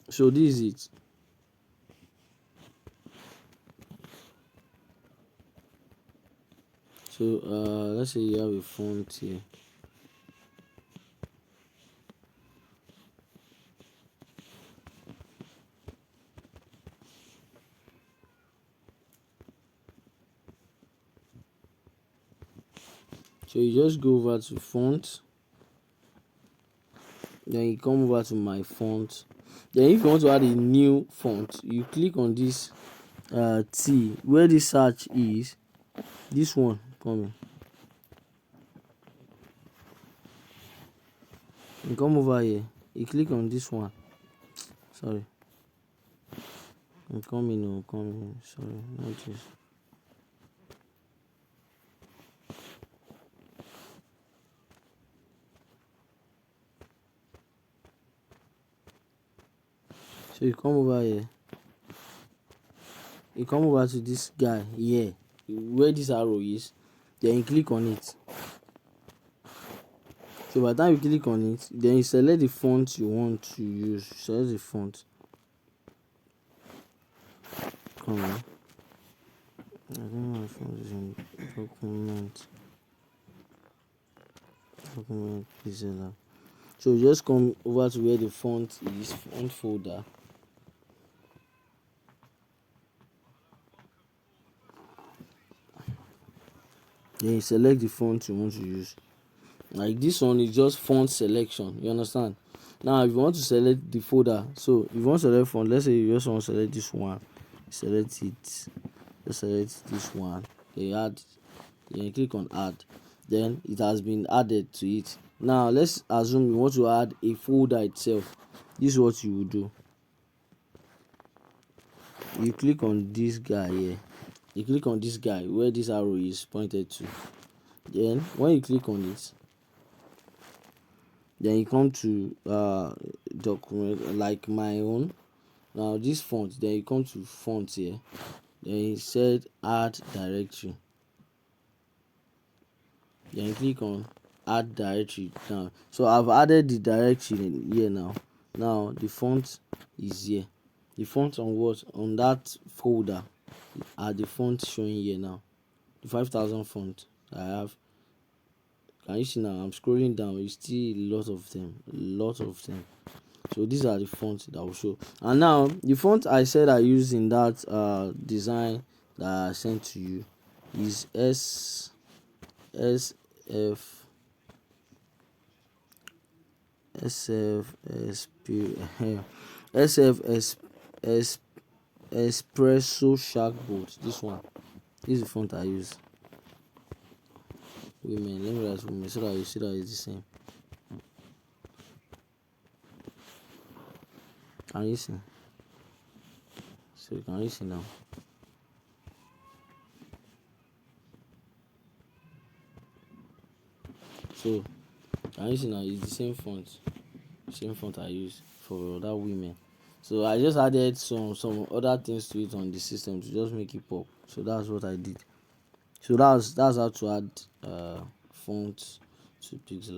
So this is it. So let's say you have a font here. So you just go over to font, then you come over to my font. Then if you want to add a new font, you click on this T where the search is. This one coming. You come over here. You click on this one. Sorry. I'm coming. Sorry, not this. So you come over here. You come over to this guy here, where this arrow is. Then you click on it. So by the time you click on it, then you select the font you want to use. Select the font. Come on. I think my font is in document. Document Pixellab. So just come over to where the font is, font folder. Then you select the font you want to use. Like this one is just font selection. You understand? Now if you want to select the folder, so if you want to select font, let's say you just want to select this one, select it, just select this one, then you add, then you click on add, then it has been added to it. Now let's assume you want to add a folder itself. This is what you will do. You click on this guy here. You click on this guy where this arrow is pointed to. Then when you click on it, then you come to document like my own. Now this font, then you come to font here, then you said add directory, then you click on add directory now. So I've added the directory here now. Now the font is here. The font on what? On that folder are the fonts showing here now. The 5,000 font I have. Can you see now? I'm scrolling down. You see a lot of them. So these are the fonts that will show. And now the font I said I used in that design that I sent to you is SF Espresso Shark. This one. This is the font I use. Women, let me write women so that you see that it's the same. Can you see? So can you see now? So can you see now? It's the same font I use for that women. So I just added some other things to it on the system to just make it pop. So that's what I did. So that's how to add fonts to Pixellab.